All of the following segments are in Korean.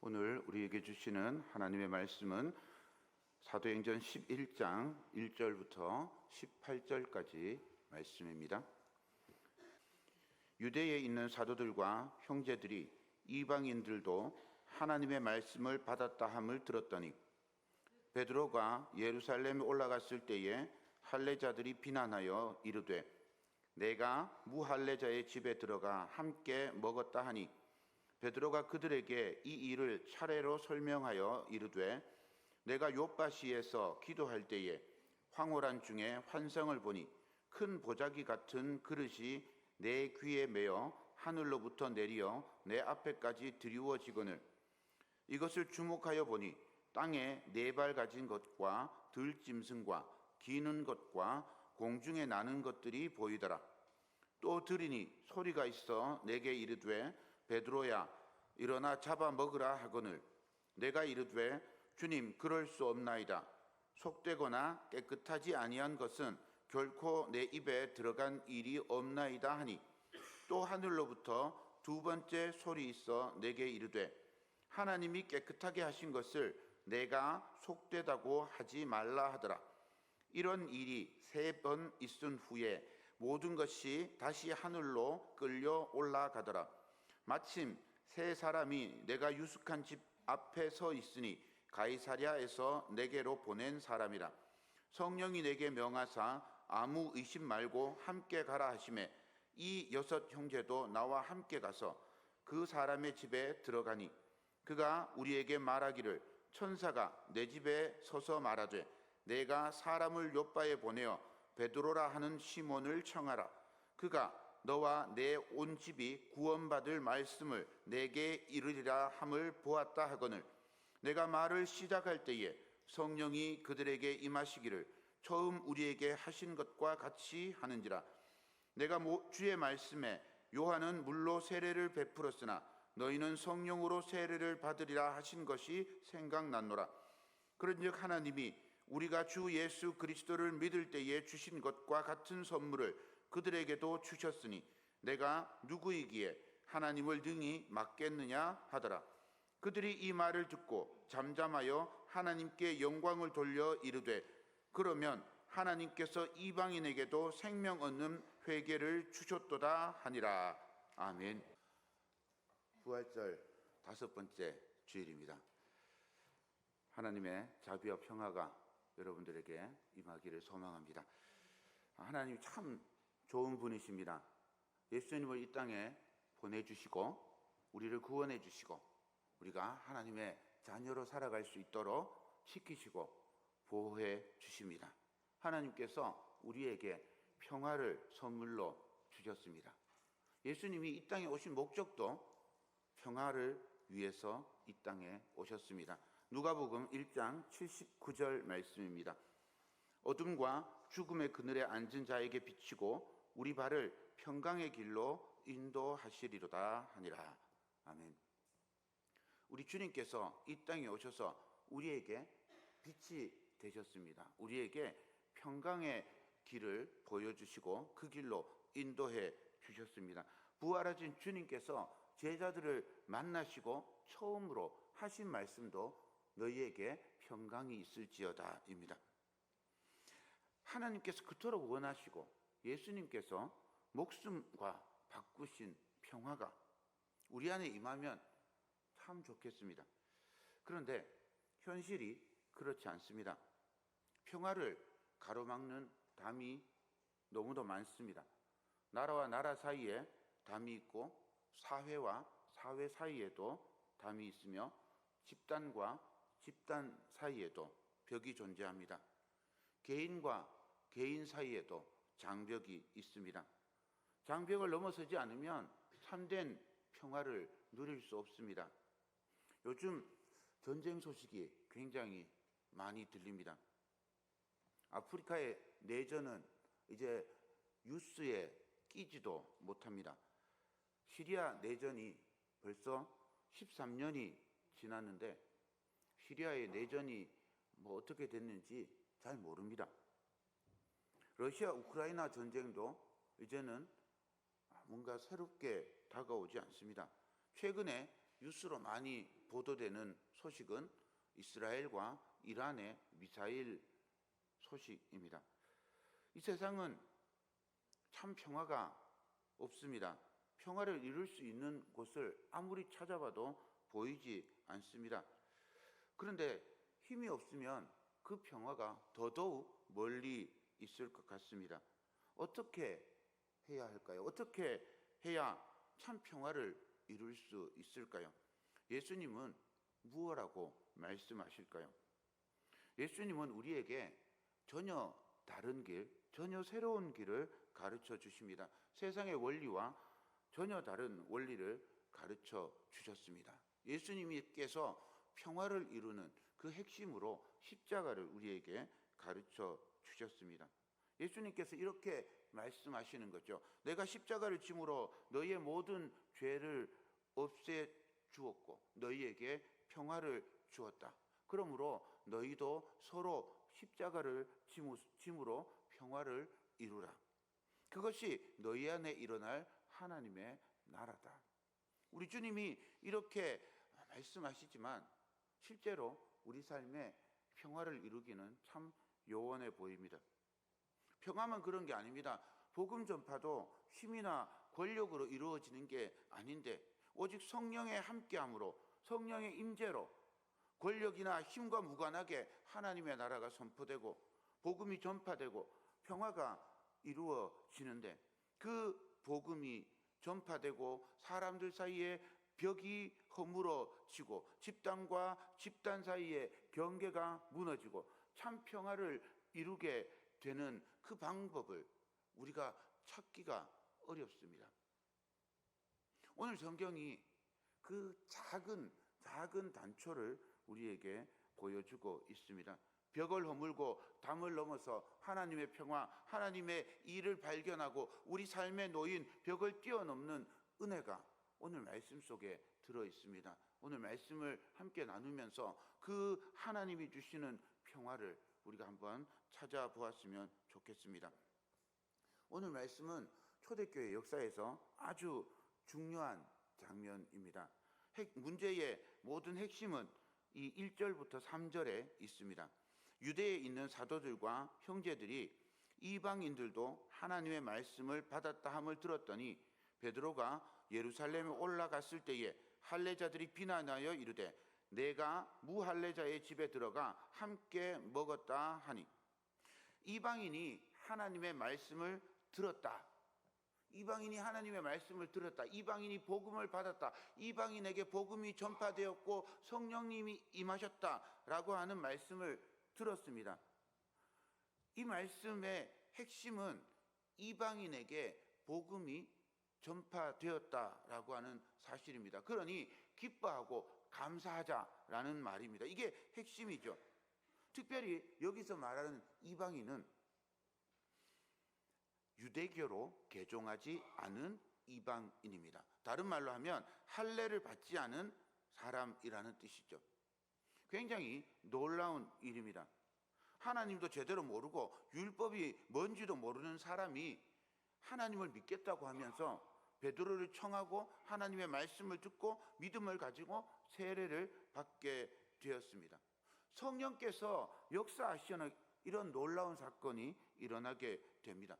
오늘 우리에게 주시는 하나님의 말씀은 사도행전 11장 1절부터 18절까지 말씀입니다. 유대에 있는 사도들과 형제들이 이방인들도 하나님의 말씀을 받았다 함을 들었더니 베드로가 예루살렘에 올라갔을 때에 할례자들이 비난하여 이르되 내가 무할례자의 집에 들어가 함께 먹었다 하니 베드로가 그들에게 이 일을 차례로 설명하여 이르되 내가 요빠시에서 기도할 때에 황홀한 중에 환상을 보니 큰 보자기 같은 그릇이 내 귀에 매어 하늘로부터 내리어 내 앞에까지 드리워지거늘 이것을 주목하여 보니 땅에 네 발 가진 것과 들짐승과 기는 것과 공중에 나는 것들이 보이더라. 또 들으니 소리가 있어 내게 이르되 베드로야 일어나 잡아 먹으라 하거늘 내가 이르되 주님 그럴 수 없나이다. 속되거나 깨끗하지 아니한 것은 결코 내 입에 들어간 일이 없나이다 하니 또 하늘로부터 두 번째 소리 있어 내게 이르되 하나님이 깨끗하게 하신 것을 내가 속되다고 하지 말라 하더라. 이런 일이 3번 있은 후에 모든 것이 다시 하늘로 끌려 올라가더라. 마침 3사람이 내가 유숙한 집 앞에 서 있으니 가이사랴에서 내게로 보낸 사람이라. 성령이 내게 명하사 아무 의심 말고 함께 가라 하시매 이 6 형제도 나와 함께 가서 그 사람의 집에 들어가니 그가 우리에게 말하기를 천사가 내 집에 서서 말하되 내가 사람을 요빠에 보내어 베드로라 하는 시몬을 청하라. 그가 너와 내 온 집이 구원받을 말씀을 내게 이르리라 함을 보았다 하거늘 내가 말을 시작할 때에 성령이 그들에게 임하시기를 처음 우리에게 하신 것과 같이 하는지라. 내가 주의 말씀에 요한은 물로 세례를 베풀었으나 너희는 성령으로 세례를 받으리라 하신 것이 생각났노라. 그런즉 하나님이 우리가 주 예수 그리스도를 믿을 때에 주신 것과 같은 선물을 그들에게도 주셨으니 내가 누구이기에 하나님을 능히 맡겠느냐 하더라. 그들이 이 말을 듣고 잠잠하여 하나님께 영광을 돌려 이르되 그러면 하나님께서 이방인에게도 생명 얻는 회개를 주셨도다 하니라. 아멘. 부활절 5번째 주일입니다. 하나님의 자비와 평화가 여러분들에게 임하기를 소망합니다. 하나님 참 좋은 분이십니다. 예수님을 이 땅에 보내주시고 우리를 구원해 주시고 우리가 하나님의 자녀로 살아갈 수 있도록 지키시고 보호해 주십니다. 하나님께서 우리에게 평화를 선물로 주셨습니다. 예수님이 이 땅에 오신 목적도 평화를 위해서 이 땅에 오셨습니다. 누가복음 1장 79절 말씀입니다. 어둠과 죽음의 그늘에 앉은 자에게 비치고 우리 발을 평강의 길로 인도하시리로다 하니라. 아멘. 우리 주님께서 이 땅에 오셔서 우리에게 빛이 되셨습니다. 우리에게 평강의 길을 보여주시고 그 길로 인도해 주셨습니다. 부활하신 주님께서 제자들을 만나시고 처음으로 하신 말씀도 너희에게 평강이 있을지어다 입니다. 하나님께서 그토록 원하시고 예수님께서 목숨과 바꾸신 평화가 우리 안에 임하면 참 좋겠습니다. 그런데 현실이 그렇지 않습니다. 평화를 가로막는 담이 너무도 많습니다. 나라와 나라 사이에 담이 있고 사회와 사회 사이에도 담이 있으며 집단과 집단 사이에도 벽이 존재합니다. 개인과 개인 사이에도 장벽이 있습니다. 장벽을 넘어서지 않으면 참된 평화를 누릴 수 없습니다. 요즘 전쟁 소식이 굉장히 많이 들립니다. 아프리카의 내전은 이제 뉴스에 끼지도 못합니다. 시리아 내전이 벌써 13년이 지났는데 시리아의 내전이 어떻게 됐는지 잘 모릅니다. 러시아 우크라이나 전쟁도 이제는 뭔가 새롭게 다가오지 않습니다. 최근에 뉴스로 많이 보도되는 소식은 이스라엘과 이란의 미사일 소식입니다. 이 세상은 참 평화가 없습니다. 평화를 이룰 수 있는 곳을 아무리 찾아봐도 보이지 않습니다. 그런데 힘이 없으면 그 평화가 더더욱 멀리 있을 것 같습니다. 어떻게 해야 할까요? 어떻게 해야 참 평화를 이룰 수 있을까요? 예수님은 무엇라고 말씀하실까요? 예수님은 우리에게 전혀 다른 길, 전혀 새로운 길을 가르쳐 주십니다. 세상의 원리와 전혀 다른 원리를 가르쳐 주셨습니다. 예수님께서 평화를 이루는 그 핵심으로 십자가를 우리에게 가르쳐 주셨습니다. 예수님께서 이렇게 말씀하시는 거죠. 내가 십자가를 짐으로 너희의 모든 죄를 없애 주었고 너희에게 평화를 주었다. 그러므로 너희도 서로 십자가를 짐으로 평화를 이루라. 그것이 너희 안에 일어날 하나님의 나라다. 우리 주님이 이렇게 말씀하시지만 실제로 우리 삶에 평화를 이루기는 참 요원해 보입니다. 평화만 그런 게 아닙니다. 복음 전파도 힘이나 권력으로 이루어지는 게 아닌데 오직 성령의 함께함으로, 성령의 임재로 권력이나 힘과 무관하게 하나님의 나라가 선포되고 복음이 전파되고 평화가 이루어지는데, 그 복음이 전파되고 사람들 사이에 벽이 허물어지고 집단과 집단 사이에 경계가 무너지고 참 평화를 이루게 되는 그 방법을 우리가 찾기가 어렵습니다. 오늘 성경이 그 작은 단초를 우리에게 보여주고 있습니다. 벽을 허물고 담을 넘어서 하나님의 평화, 하나님의 일을 발견하고 우리 삶에 놓인 벽을 뛰어넘는 은혜가 오늘 말씀 속에 들어 있습니다. 오늘 말씀을 함께 나누면서 그 하나님이 주시는 평화를 우리가 한번 찾아보았으면 좋겠습니다. 오늘 말씀은 초대교회 역사에서 아주 중요한 장면입니다. 문제의 모든 핵심은 이 1절부터 3절에 있습니다. 유대에 있는 사도들과 형제들이 이방인들도 하나님의 말씀을 받았다 함을 들었더니 베드로가 예루살렘에 올라갔을 때에 할례자들이 비난하여 이르되 내가 무할례자의 집에 들어가 함께 먹었다 하니, 이방인이 하나님의 말씀을 들었다. 이방인이 하나님의 말씀을 들었다. 이방인이 복음을 받았다. 이방인에게 복음이 전파되었고 성령님이 임하셨다라고 하는 말씀을 들었습니다. 이 말씀의 핵심은 이방인에게 복음이 전파되었다라고 하는 사실입니다. 그러니 기뻐하고 감사하자라는 말입니다. 이게 핵심이죠. 특별히 여기서 말하는 이방인은 유대교로 개종하지 않은 이방인입니다. 다른 말로 하면 할례를 받지 않은 사람이라는 뜻이죠. 굉장히 놀라운 일입니다. 하나님도 제대로 모르고 율법이 뭔지도 모르는 사람이 하나님을 믿겠다고 하면서 베드로를 청하고 하나님의 말씀을 듣고 믿음을 가지고 세례를 받게 되었습니다. 성령께서 역사하시는 이런 놀라운 사건이 일어나게 됩니다.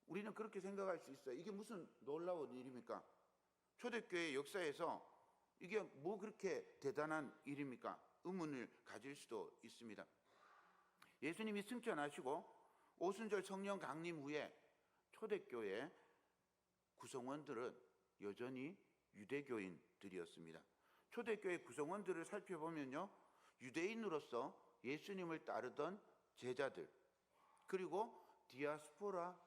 우리는 그렇게 생각할 수 있어요. 이게 무슨 놀라운 일입니까? 초대교회 역사에서 이게 뭐 그렇게 대단한 일입니까? 의문을 가질 수도 있습니다. 예수님이 승천하시고 오순절 성령 강림 후에 초대교회 구성원들은 여전히 유대교인들이었습니다. 초대교회 구성원들을 살펴보면요, 유대인으로서 예수님을 따르던 제자들, 그리고 디아스포라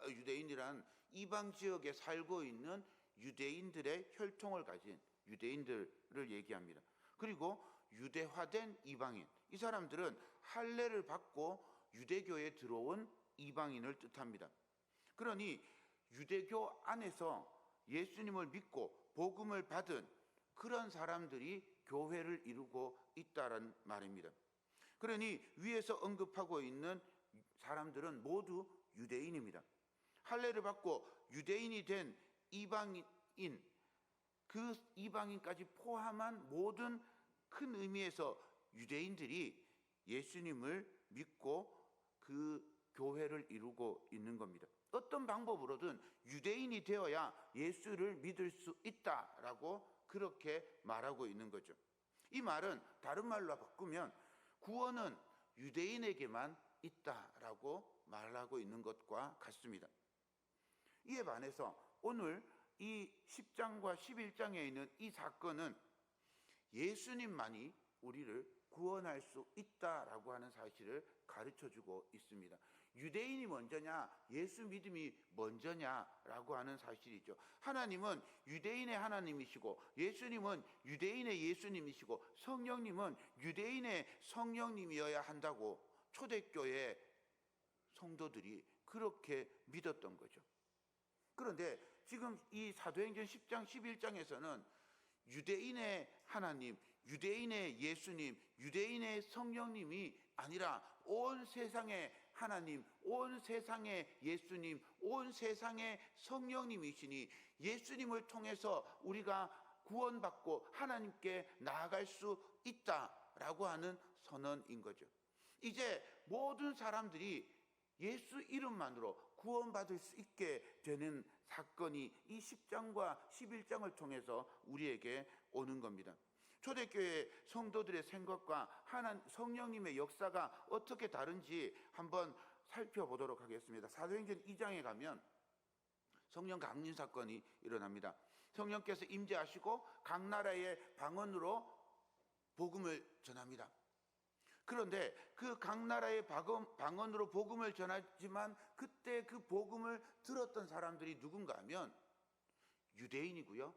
유대인이란 이방 지역에 살고 있는 유대인들의 혈통을 가진 유대인들을 얘기합니다. 그리고 유대화된 이방인, 이 사람들은 할례를 받고 유대교에 들어온 이방인을 뜻합니다. 그러니 유대교 안에서 예수님을 믿고 복음을 받은 그런 사람들이 교회를 이루고 있다는 말입니다. 그러니 위에서 언급하고 있는 사람들은 모두 유대인입니다. 할례를 받고 유대인이 된 이방인, 그 이방인까지 포함한 모든 큰 의미에서 유대인들이 예수님을 믿고 그 교회를 이루고 있는 겁니다. 어떤 방법으로든 유대인이 되어야 예수를 믿을 수 있다라고 그렇게 말하고 있는 거죠. 이 말은 다른 말로 바꾸면 구원은 유대인에게만 있다라고 말하고 있는 것과 같습니다. 이에 반해서 오늘 이 10장과 11장에 있는 이 사건은 예수님만이 우리를 구원할 수 있다라고 하는 사실을 가르쳐주고 있습니다. 유대인이 먼저냐, 예수 믿음이 먼저냐라고 하는 사실이죠. 하나님은 유대인의 하나님이시고, 예수님은 유대인의 예수님이시고, 성령님은 유대인의 성령님이어야 한다고 초대교회 성도들이 그렇게 믿었던 거죠. 그런데 지금 이 사도행전 10장, 11장에서는 유대인의 하나님, 유대인의 예수님, 유대인의 성령님이 아니라 온 세상의 하나님, 온 세상의 예수님, 온 세상의 성령님이시니 예수님을 통해서 우리가 구원받고 하나님께 나아갈 수 있다라고 하는 선언인 거죠. 이제 모든 사람들이 예수 이름만으로 구원받을 수 있게 되는 사건이 이 10장과 11장을 통해서 우리에게 오는 겁니다. 초대교회 성도들의 생각과 성령님의 역사가 어떻게 다른지 한번 살펴보도록 하겠습니다. 사도행전 2장에 가면 성령 강림 사건이 일어납니다. 성령께서 임재하시고 각 나라의 방언으로 복음을 전합니다. 그런데 그 각 나라의 방언으로 복음을 전하지만 그때 그 복음을 들었던 사람들이 누군가 하면 유대인이고요,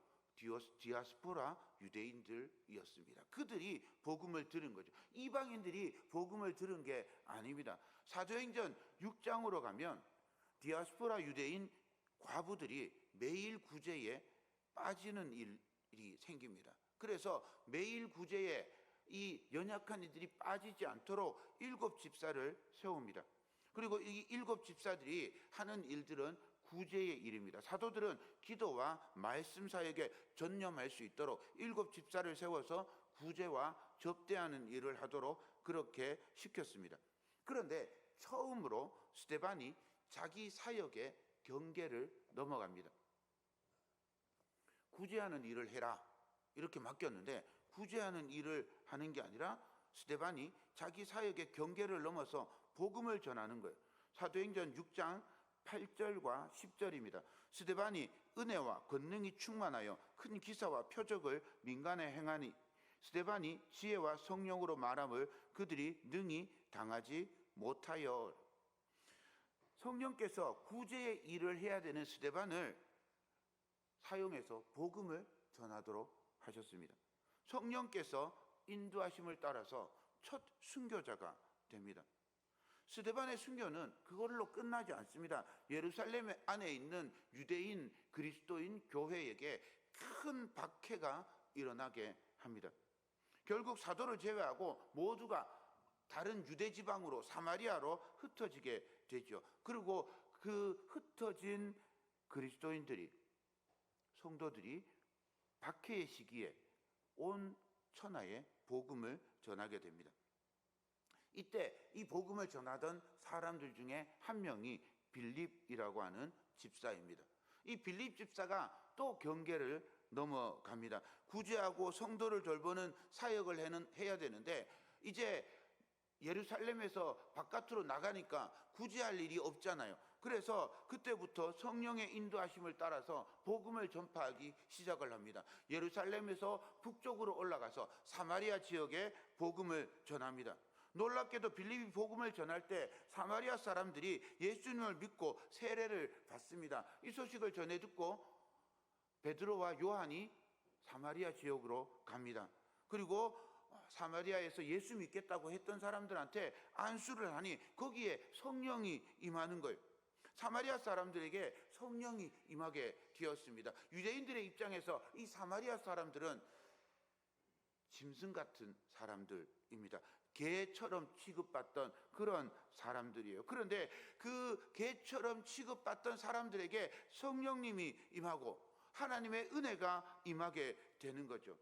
디아스포라 유대인들이었습니다. 그들이 복음을 들은 거죠. 이방인들이 복음을 들은 게 아닙니다. 사도행전 6장으로 가면 디아스포라 유대인 과부들이 매일 구제에 빠지는 일이 생깁니다. 그래서 매일 구제에 이 연약한 이들이 빠지지 않도록 7 집사를 세웁니다. 그리고 이 7 집사들이 하는 일들은 구제의 일입니다. 사도들은 기도와 말씀 사역에 전념할 수 있도록 7 집사를 세워서 구제와 접대하는 일을 하도록 그렇게 시켰습니다. 그런데 처음으로 스데반이 자기 사역의 경계를 넘어갑니다. 구제하는 일을 해라 이렇게 맡겼는데 구제하는 일을 하는 게 아니라 스데반이 자기 사역의 경계를 넘어서 복음을 전하는 거예요. 사도행전 6장 8절과 10절입니다. 스데반이 은혜와 권능이 충만하여 큰 기사와 표적을 민간에 행하니 스데반이 지혜와 성령으로 말함을 그들이 능히 당하지 못하여. 성령께서 구제의 일을 해야 되는 스데반을 사용해서 복음을 전하도록 하셨습니다. 성령께서 인도하심을 따라서 첫 순교자가 됩니다. 스데반의 순교는 그걸로 끝나지 않습니다. 예루살렘 안에 있는 유대인 그리스도인 교회에게 큰 박해가 일어나게 합니다. 결국 사도를 제외하고 모두가 다른 유대 지방으로 사마리아로 흩어지게 되죠. 그리고 그 흩어진 그리스도인들이 성도들이 박해의 시기에 온 천하에 복음을 전하게 됩니다. 이때 이 복음을 전하던 사람들 중에 한 명이 빌립이라고 하는 집사입니다. 이 빌립 집사가 또 경계를 넘어갑니다. 구제하고 성도를 돌보는 사역을 해야 되는데 이제 예루살렘에서 바깥으로 나가니까 구제할 일이 없잖아요. 그래서 그때부터 성령의 인도하심을 따라서 복음을 전파하기 시작을 합니다. 예루살렘에서 북쪽으로 올라가서 사마리아 지역에 복음을 전합니다. 놀랍게도 빌립이 복음을 전할 때 사마리아 사람들이 예수님을 믿고 세례를 받습니다. 이 소식을 전해 듣고 베드로와 요한이 사마리아 지역으로 갑니다. 그리고 사마리아에서 예수 믿겠다고 했던 사람들한테 안수를 하니 거기에 성령이 임하는 거예요. 사마리아 사람들에게 성령이 임하게 되었습니다. 유대인들의 입장에서 이 사마리아 사람들은 짐승 같은 사람들입니다. 개처럼 취급받던 그런 사람들이에요. 그런데 그 개처럼 취급받던 사람들에게 성령님이 임하고 하나님의 은혜가 임하게 되는 거죠.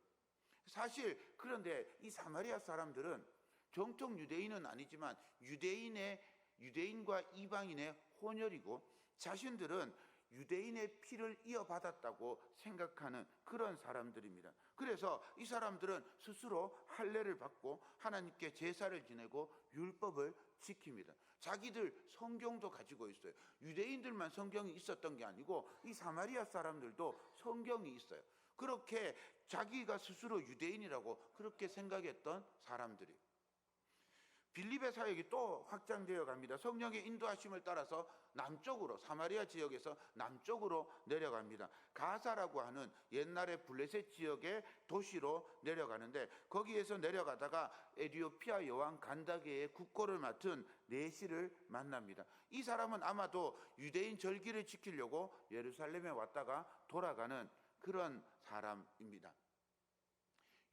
사실 그런데 이 사마리아 사람들은 정통 유대인은 아니지만 유대인과 이방인의 혼혈이고 자신들은 유대인의 피를 이어받았다고 생각하는 그런 사람들입니다. 그래서 이 사람들은 스스로 할례를 받고 하나님께 제사를 지내고 율법을 지킵니다. 자기들 성경도 가지고 있어요. 유대인들만 성경이 있었던 게 아니고 이 사마리아 사람들도 성경이 있어요. 그렇게 자기가 스스로 유대인이라고 그렇게 생각했던 사람들이 빌립의 사역이 또 확장되어 갑니다. 성령의 인도하심을 따라서 남쪽으로, 사마리아 지역에서 남쪽으로 내려갑니다. 가사라고 하는 옛날의 블레셋 지역의 도시로 내려가는데, 거기에서 내려가다가 에티오피아 여왕 간다게의 국고를 맡은 내시를 만납니다. 이 사람은 아마도 유대인 절기를 지키려고 예루살렘에 왔다가 돌아가는 그런 사람입니다.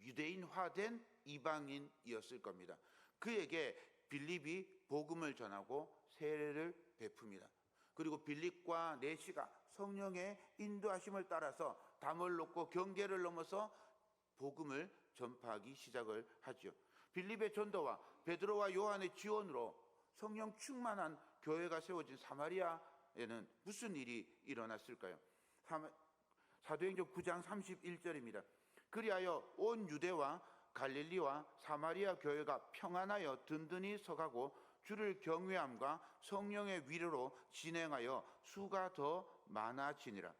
유대인화된 이방인이었을 겁니다. 그에게 빌립이 복음을 전하고 세례를 베풉니다. 그리고 빌립과 내시가 성령의 인도하심을 따라서 담을 놓고 경계를 넘어서 복음을 전파하기 시작을 하죠. 빌립의 전도와 베드로와 요한의 지원으로 성령 충만한 교회가 세워진 사마리아에는 무슨 일이 일어났을까요? 사도행전 9장 31절입니다. 그리하여 온 유대와 갈릴리와 사마리아 교회가 평안하여 든든히 서가고 주를 경외함과 성령의 위로로 진행하여 수가 더 많아지니라.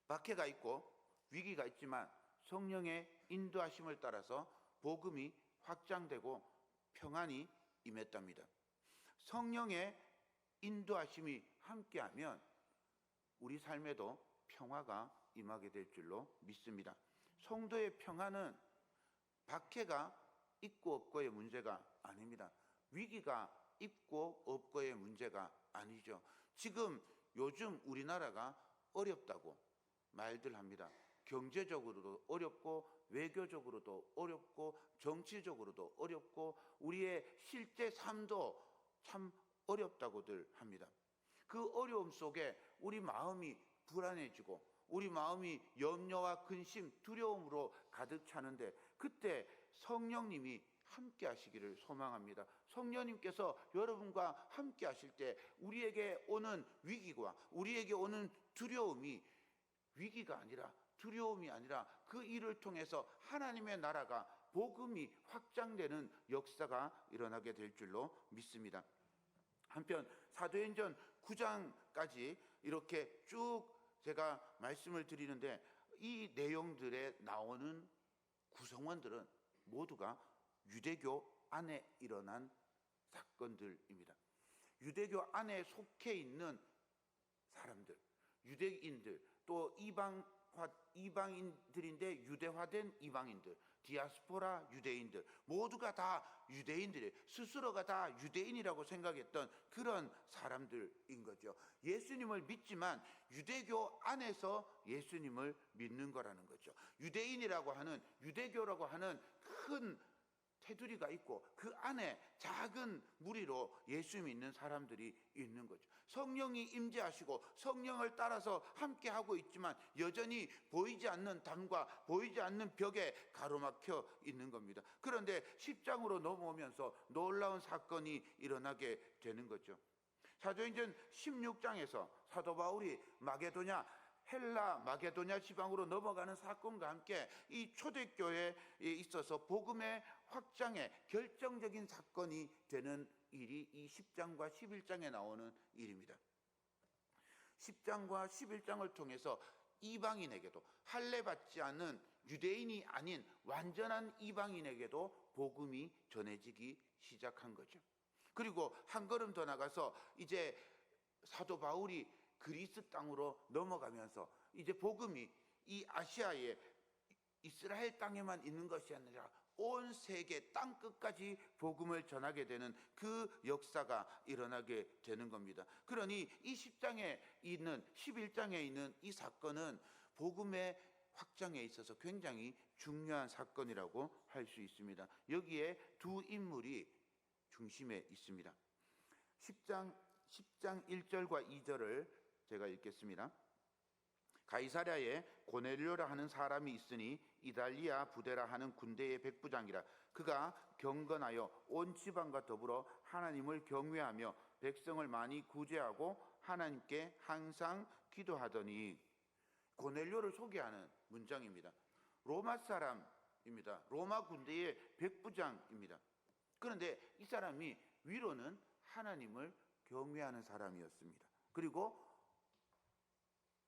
박해가 있고 위기가 있지만 성령의 인도하심을 따라서 복음이 확장되고 평안이 임했답니다. 성령의 인도하심이 함께하면 우리 삶에도 평화가 임하게 될 줄로 믿습니다. 성도의 평안은 박해가 있고 없고의 문제가 아닙니다. 위기가 있고 없고의 문제가 아니죠. 지금 요즘 우리나라가 어렵다고 말들 합니다. 경제적으로도 어렵고 외교적으로도 어렵고 정치적으로도 어렵고 우리의 실제 삶도 참 어렵다고들 합니다. 그 어려움 속에 우리 마음이 불안해지고 우리 마음이 염려와 근심, 두려움으로 가득 차는데 그때 성령님이 함께 하시기를 소망합니다. 성령님께서 여러분과 함께 하실 때 우리에게 오는 위기와 우리에게 오는 두려움이 위기가 아니라 두려움이 아니라 그 일을 통해서 하나님의 나라가 복음이 확장되는 역사가 일어나게 될 줄로 믿습니다. 한편 사도행전 9장까지 이렇게 쭉 제가 말씀을 드리는데 이 내용들에 나오는 구성원들은 모두가 유대교 안에 일어난 사건들입니다. 유대교 안에 속해 있는 사람들, 유대인들, 또 이방인들인데 유대화된 이방인들, 디아스포라 유대인들, 모두가 다 유대인들이에요. 스스로가 다 유대인이라고 생각했던 그런 사람들인 거죠. 예수님을 믿지만 유대교 안에서 예수님을 믿는 거라는 거죠. 유대인이라고 하는, 유대교라고 하는 큰 테두리가 있고 그 안에 작은 무리로 예수 믿는 사람들이 있는 거죠. 성령이 임재하시고 성령을 따라서 함께 하고 있지만 여전히 보이지 않는 담과 보이지 않는 벽에 가로막혀 있는 겁니다. 그런데 10장으로 넘어오면서 놀라운 사건이 일어나게 되는 거죠. 사도행전 16장에서 사도 바울이 헬라 마게도냐 지방으로 넘어가는 사건과 함께 이 초대교회에 있어서 복음의 확장에 결정적인 사건이 되는 일이 이 10장과 11장에 나오는 일입니다. 10장과 11장을 통해서 이방인에게도 할례 받지 않은 유대인이 아닌 완전한 이방인에게도 복음이 전해지기 시작한 거죠. 그리고 한 걸음 더 나가서 이제 사도 바울이 그리스 땅으로 넘어가면서 이제 복음이 이 아시아의 이스라엘 땅에만 있는 것이 아니라 온 세계 땅 끝까지 복음을 전하게 되는 그 역사가 일어나게 되는 겁니다. 그러니 이 10장에 있는 11장에 있는 이 사건은 복음의 확장에 있어서 굉장히 중요한 사건이라고 할 수 있습니다. 여기에 두 인물이 중심에 있습니다. 10장 1절과 2절을 제가 읽겠습니다. 가이사랴에 고넬료라 하는 사람이 있으니 이달리아 부대라 하는 군대의 백부장이라. 그가 경건하여 온 지방과 더불어 하나님을 경외하며 백성을 많이 구제하고 하나님께 항상 기도하더니. 고넬료를 소개하는 문장입니다. 로마 사람입니다. 로마 군대의 백부장입니다. 그런데 이 사람이 위로는 하나님을 경외하는 사람이었습니다. 그리고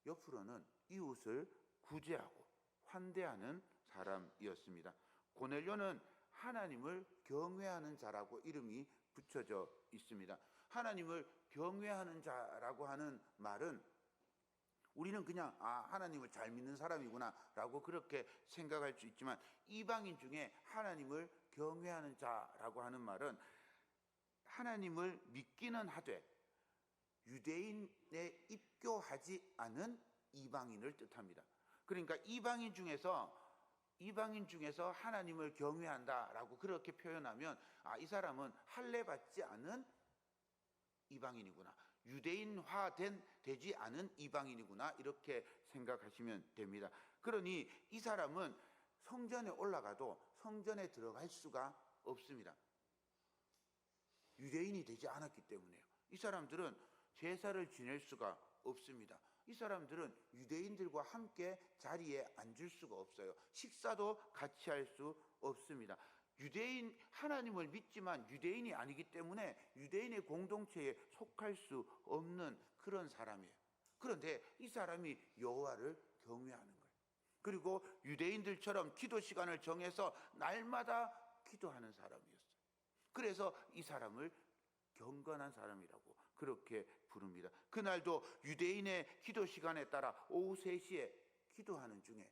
옆으로는 이웃을 구제하고 환대하는 사람이었습니다. 고넬료는 하나님을 경외하는 자라고 이름이 붙여져 있습니다. 하나님을 경외하는 자라고 하는 말은 우리는 그냥 하나님을 잘 믿는 사람이구나 라고 그렇게 생각할 수 있지만, 이방인 중에 하나님을 경외하는 자라고 하는 말은 하나님을 믿기는 하되 유대인에 입교하지 않은 이방인을 뜻합니다. 그러니까 이방인 중에서 하나님을 경외한다라고 그렇게 표현하면 이 사람은 할례 받지 않은 이방인이구나, 되지 않은 이방인이구나, 이렇게 생각하시면 됩니다. 그러니 이 사람은 성전에 올라가도 성전에 들어갈 수가 없습니다. 유대인이 되지 않았기 때문에요. 이 사람들은 제사를 지낼 수가 없습니다. 이 사람들은 유대인들과 함께 자리에 앉을 수가 없어요. 식사도 같이 할 수 없습니다. 하나님을 믿지만 유대인이 아니기 때문에 유대인의 공동체에 속할 수 없는 그런 사람이에요. 그런데 이 사람이 여호와를 경외하는 거예요. 그리고 유대인들처럼 기도 시간을 정해서 날마다 기도하는 사람이었어요. 그래서 이 사람을 경건한 사람이라고 그렇게 부릅니다. 그날도 유대인의 기도 시간에 따라 오후 3시에 기도하는 중에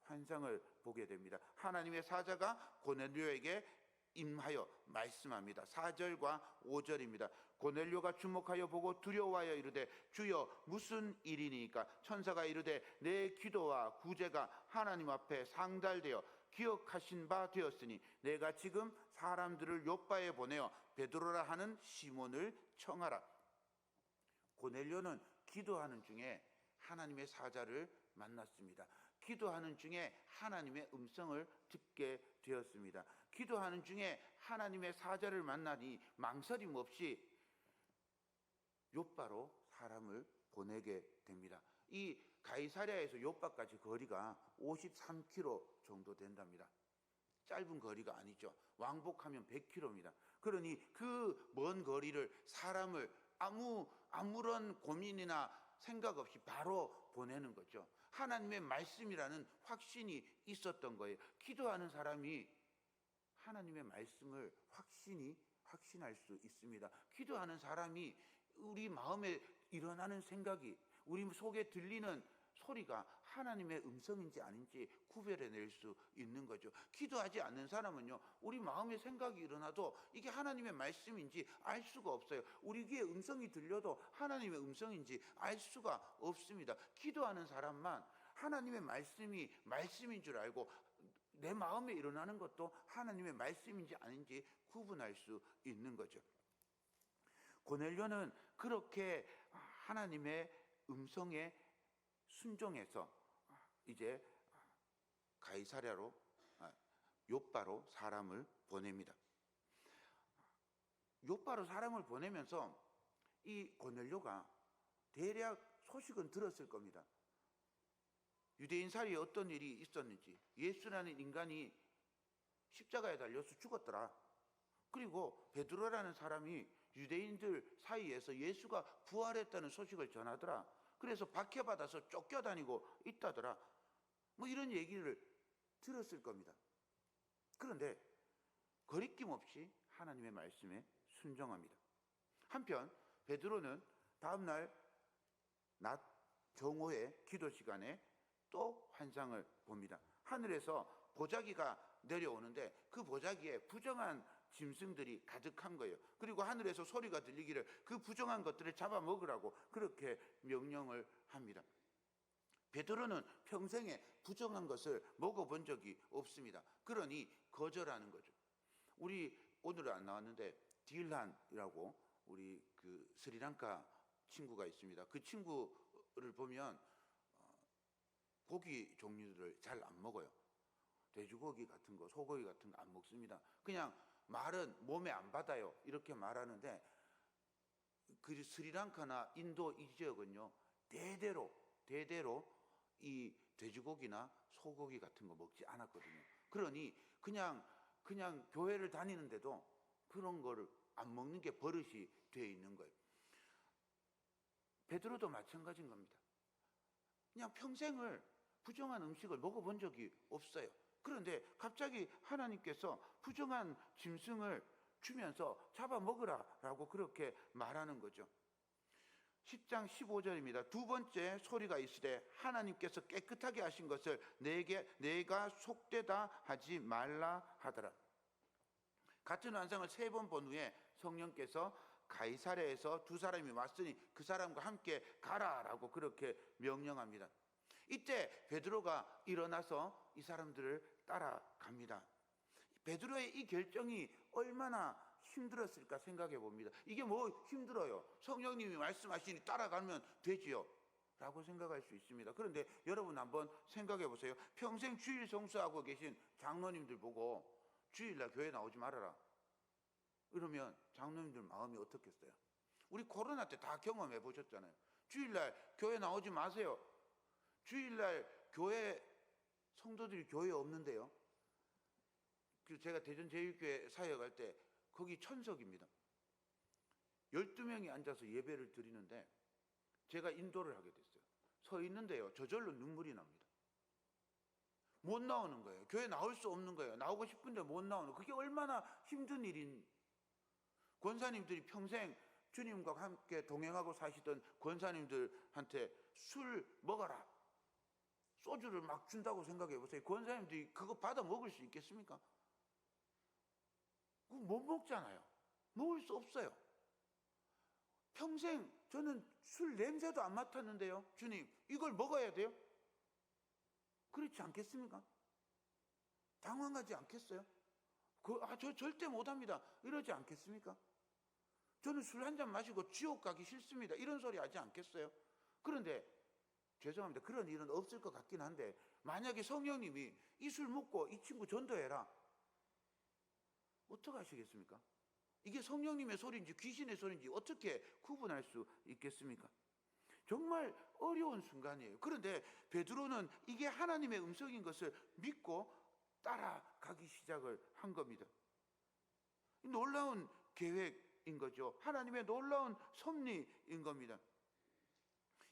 환상을 보게 됩니다. 하나님의 사자가 고넬료에게 임하여 말씀합니다. 4절과 5절입니다. 고넬료가 주목하여 보고 두려워하여 이르되 주여 무슨 일이니까? 천사가 이르되 내 기도와 구제가 하나님 앞에 상달되어 기억하신 바 되었으니 내가 지금 사람들을 요바에 보내어 베드로라 하는 시몬을 청하라. 고넬료는 기도하는 중에 하나님의 사자를 만났습니다. 기도하는 중에 하나님의 음성을 듣게 되었습니다. 기도하는 중에 하나님의 사자를 만나니 망설임 없이 요바로 사람을 보내게 됩니다. 이 가이사랴에서 요바까지 거리가 53km 정도 된답니다. 짧은 거리가 아니죠. 왕복하면 100km입니다. 그러니 그 먼 거리를 사람을 아무런 고민이나 생각 없이 바로 보내는 거죠. 하나님의 말씀이라는 확신이 있었던 거예요. 기도하는 사람이 하나님의 말씀을 확신할 수 있습니다. 기도하는 사람이 우리 마음에 일어나는 생각이, 우리 속에 들리는 소리가 하나님의 음성인지 아닌지 구별해낼 수 있는 거죠. 기도하지 않는 사람은요, 우리 마음에 생각이 일어나도 이게 하나님의 말씀인지 알 수가 없어요. 우리 귀에 음성이 들려도 하나님의 음성인지 알 수가 없습니다. 기도하는 사람만 하나님의 말씀이 말씀인 줄 알고 내 마음에 일어나는 것도 하나님의 말씀인지 아닌지 구분할 수 있는 거죠. 고넬료는 그렇게 하나님의 음성에 순종해서 이제 가이사랴로 요바로 사람을 보냅니다. 요바로 사람을 보내면서 이 고넬료가 대략 소식은 들었을 겁니다. 유대인 사이에 어떤 일이 있었는지, 예수라는 인간이 십자가에 달려서 죽었더라. 그리고 베드로라는 사람이 유대인들 사이에서 예수가 부활했다는 소식을 전하더라. 그래서 박해받아서 쫓겨다니고 있다더라. 이런 얘기를 들었을 겁니다. 그런데 거리낌 없이 하나님의 말씀에 순종합니다. 한편 베드로는 다음날 낮 정오의 기도 시간에 또 환상을 봅니다. 하늘에서 보자기가 내려오는데 그 보자기에 부정한 짐승들이 가득한 거예요. 그리고 하늘에서 소리가 들리기를 그 부정한 것들을 잡아먹으라고 그렇게 명령을 합니다. 베드로는 평생에 부정한 것을 먹어본 적이 없습니다. 그러니 거절하는 거죠. 우리 오늘은 안 나왔는데 딜란이라고 우리 그 스리랑카 친구가 있습니다. 그 친구를 보면 고기 종류들을 잘 안 먹어요. 돼지고기 같은 거, 소고기 같은 거 안 먹습니다. 그냥 말은 몸에 안 받아요. 이렇게 말하는데 그 스리랑카나 인도 이 지역은요, 대대로 이 돼지고기나 소고기 같은 거 먹지 않았거든요. 그러니 그냥 교회를 다니는데도 그런 거를 안 먹는 게 버릇이 되어 있는 거예요. 베드로도 마찬가지인 겁니다. 그냥 평생을 부정한 음식을 먹어본 적이 없어요. 그런데 갑자기 하나님께서 부정한 짐승을 주면서 잡아먹으라라고 그렇게 말하는 거죠. 10장 15절입니다. 두 번째 소리가 있으되 하나님께서 깨끗하게 하신 것을 내가 속되다 하지 말라 하더라. 같은 환상을 3번 본 후에 성령께서 가이사랴에서 두 사람이 왔으니 그 사람과 함께 가라라고 그렇게 명령합니다. 이때 베드로가 일어나서 이 사람들을 따라갑니다. 베드로의 이 결정이 얼마나 힘들었을까 생각해 봅니다. 이게 뭐 힘들어요? 성령님이 말씀하시니 따라가면 되지요 라고 생각할 수 있습니다. 그런데 여러분 한번 생각해 보세요. 평생 주일 성수하고 계신 장로님들 보고 주일날 교회 나오지 말아라 이러면 장로님들 마음이 어떻겠어요? 우리 코로나 때 다 경험해 보셨잖아요. 주일날 교회 나오지 마세요. 주일날 교회 성도들이 교회에 없는데요. 제가 대전 제일교회 사역할 때 거기 천석입니다. 12명이 앉아서 예배를 드리는데 제가 인도를 하게 됐어요. 서 있는데요, 저절로 눈물이 납니다. 못 나오는 거예요. 교회 나올 수 없는 거예요. 나오고 싶은데 못 나오는 거예요. 그게 얼마나 힘든 일인. 권사님들이 평생 주님과 함께 동행하고 사시던 권사님들한테 술 먹어라, 소주를 막 준다고 생각해 보세요. 권사님들이 그거 받아 먹을 수 있겠습니까? 못 먹잖아요. 먹을 수 없어요. 평생 저는 술 냄새도 안 맡았는데요, 주님 이걸 먹어야 돼요? 그렇지 않겠습니까? 당황하지 않겠어요? 저 절대 못합니다 이러지 않겠습니까? 저는 술 한 잔 마시고 지옥 가기 싫습니다 이런 소리 하지 않겠어요? 그런데 죄송합니다, 그런 일은 없을 것 같긴 한데 만약에 성령님이 이 술 먹고 이 친구 전도해라, 어떻게 하시겠습니까? 이게 성령님의 소리인지 귀신의 소리인지 어떻게 구분할 수 있겠습니까? 정말 어려운 순간이에요. 그런데 베드로는 이게 하나님의 음성인 것을 믿고 따라가기 시작을 한 겁니다. 놀라운 계획인 거죠. 하나님의 놀라운 섭리인 겁니다.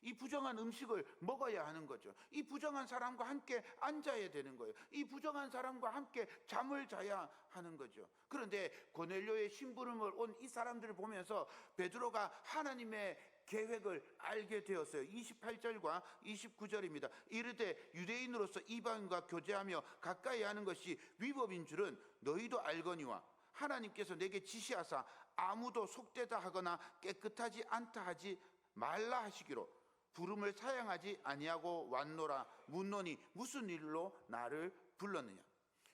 이 부정한 음식을 먹어야 하는 거죠. 이 부정한 사람과 함께 앉아야 되는 거예요. 이 부정한 사람과 함께 잠을 자야 하는 거죠. 그런데 고넬료의 심부름을 온 이 사람들을 보면서 베드로가 하나님의 계획을 알게 되었어요. 28절과 29절입니다. 이르되 유대인으로서 이방인과 교제하며 가까이 하는 것이 위법인 줄은 너희도 알거니와 하나님께서 내게 지시하사 아무도 속되다 하거나 깨끗하지 않다 하지 말라 하시기로 부름을 사양하지 아니하고 왔노라. 묻노니 무슨 일로 나를 불렀느냐.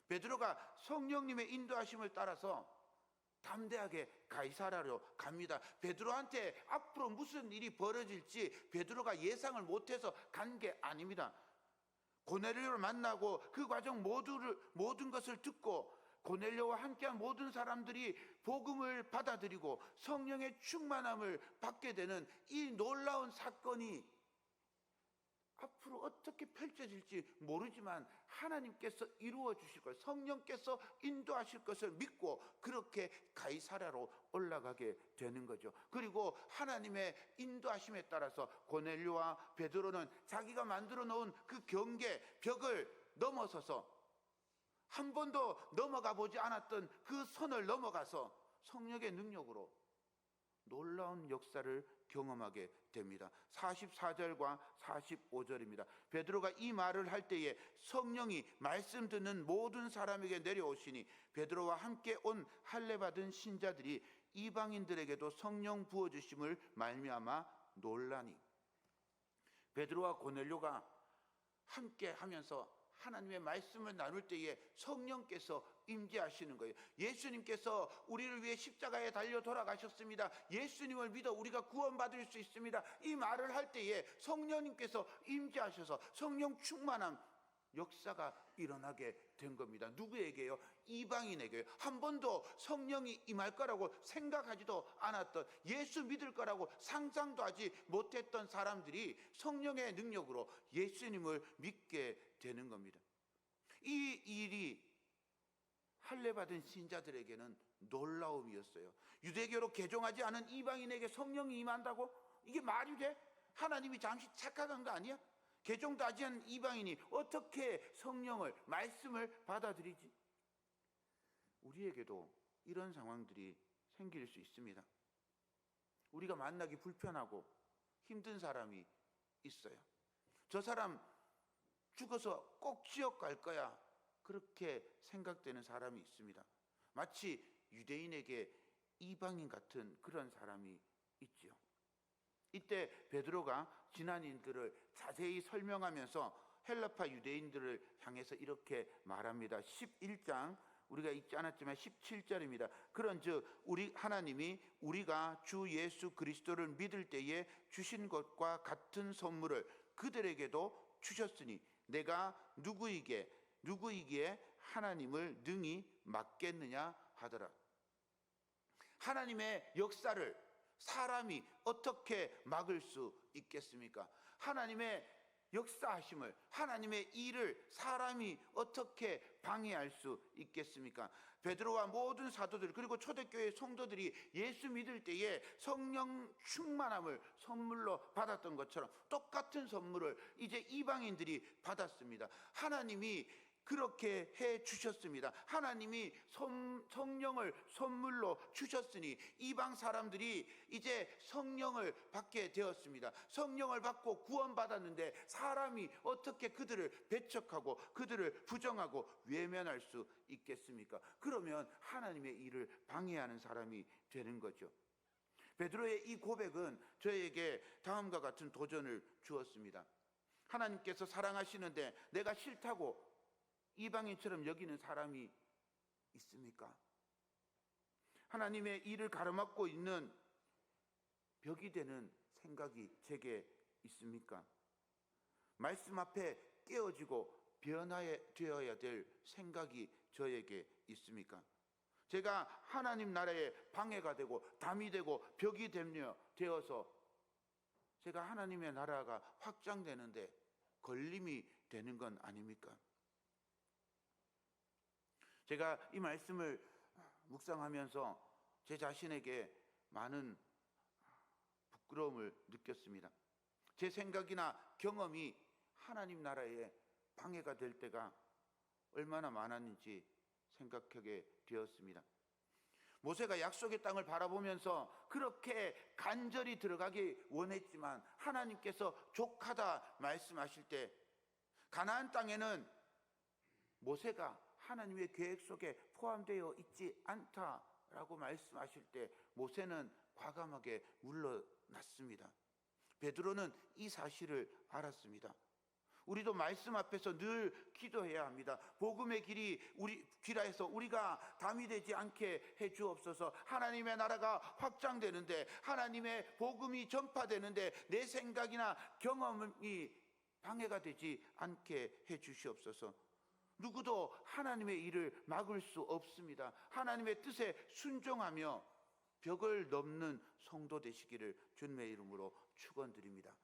베드로가 성령님의 인도하심을 따라서 담대하게 가이사랴로 갑니다. 베드로한테 앞으로 무슨 일이 벌어질지 베드로가 예상을 못해서 간 게 아닙니다. 고넬료를 만나고 그 과정 모든 것을 듣고 고넬료와 함께한 모든 사람들이 복음을 받아들이고 성령의 충만함을 받게 되는 이 놀라운 사건이 앞으로 어떻게 펼쳐질지 모르지만 하나님께서 이루어 주실 것, 성령께서 인도하실 것을 믿고 그렇게 가이사랴로 올라가게 되는 거죠. 그리고 하나님의 인도하심에 따라서 고넬료와 베드로는 자기가 만들어 놓은 그 경계 벽을 넘어서서 한 번도 넘어가 보지 않았던 그 선을 넘어가서 성령의 능력으로 놀라운 역사를 경험하게 됩니다. 44절과 45절입니다. 베드로가 이 말을 할 때에 성령이 말씀 듣는 모든 사람에게 내려오시니 베드로와 함께 온 할례 받은 신자들이 이방인들에게도 성령 부어주심을 말미암아 놀라니. 베드로와 고넬료가 함께 하면서 하나님의 말씀을 나눌 때에 성령께서 임재하시는 거예요. 예수님께서 우리를 위해 십자가에 달려 돌아가셨습니다. 예수님을 믿어 우리가 구원받을 수 있습니다. 이 말을 할 때에 성령님께서 임재하셔서 성령 충만함 역사가 일어나게 된 겁니다. 누구에게요? 이방인에게요. 한 번도 성령이 임할 거라고 생각하지도 않았던, 예수 믿을 거라고 상상도 하지 못했던 사람들이 성령의 능력으로 예수님을 믿게 되는 겁니다. 이 일이 할례받은 신자들에게는 놀라움이었어요. 유대교로 개종하지 않은 이방인에게 성령이 임한다고? 이게 말이 돼? 하나님이 잠시 착각한 거 아니야? 개종도 하지 않은 이방인이 어떻게 성령을, 말씀을 받아들이지? 우리에게도 이런 상황들이 생길 수 있습니다. 우리가 만나기 불편하고 힘든 사람이 있어요. 저 사람 죽어서 꼭 지옥 갈 거야, 그렇게 생각되는 사람이 있습니다. 마치 유대인에게 이방인 같은 그런 사람이 있지요. 이때 베드로가 지난 일들을 자세히 설명하면서 헬라파 유대인들을 향해서 이렇게 말합니다. 11장 우리가 읽지 않았지만 17절입니다. 그런즉 우리 하나님이 우리가 주 예수 그리스도를 믿을 때에 주신 것과 같은 선물을 그들에게도 주셨으니 내가 누구이기에 하나님을 능히 막겠느냐 하더라. 하나님의 역사를 사람이 어떻게 막을 수 있겠습니까? 하나님의 역사하심을, 하나님의 일을 사람이 어떻게 방해할 수 있겠습니까? 베드로와 모든 사도들 그리고 초대교회 성도들이 예수 믿을 때에 성령 충만함을 선물로 받았던 것처럼 똑같은 선물을 이제 이방인들이 받았습니다. 하나님이 그렇게 해 주셨습니다. 하나님이 성령을 선물로 주셨으니 이방 사람들이 이제 성령을 받게 되었습니다. 성령을 받고 구원받았는데 사람이 어떻게 그들을 배척하고 그들을 부정하고 외면할 수 있겠습니까? 그러면 하나님의 일을 방해하는 사람이 되는 거죠. 베드로의 이 고백은 저에게 다음과 같은 도전을 주었습니다. 하나님께서 사랑하시는데 내가 싫다고 이방인처럼 여기는 사람이 있습니까? 하나님의 일을 가로막고 있는 벽이 되는 생각이 제게 있습니까? 말씀 앞에 깨어지고 변화되어야 될 생각이 저에게 있습니까? 제가 하나님 나라에 방해가 되고 담이 되고 벽이 되어서 제가 하나님의 나라가 확장되는데 걸림이 되는 건 아닙니까? 제가 이 말씀을 묵상하면서 제 자신에게 많은 부끄러움을 느꼈습니다. 제 생각이나 경험이 하나님 나라에 방해가 될 때가 얼마나 많았는지 생각하게 되었습니다. 모세가 약속의 땅을 바라보면서 그렇게 간절히 들어가기 원했지만 하나님께서 족하다 말씀하실 때 가나안 땅에는 모세가 하나님의 계획 속에 포함되어 있지 않다라고 말씀하실 때 모세는 과감하게 물러났습니다. 베드로는 이 사실을 알았습니다. 우리도 말씀 앞에서 늘 기도해야 합니다. 복음의 길이 우리 길에서 우리가 담이 되지 않게 해 주옵소서. 하나님의 나라가 확장되는데, 하나님의 복음이 전파되는데 내 생각이나 경험이 방해가 되지 않게 해 주시옵소서. 누구도 하나님의 일을 막을 수 없습니다. 하나님의 뜻에 순종하며 벽을 넘는 성도 되시기를 주님의 이름으로 축원드립니다.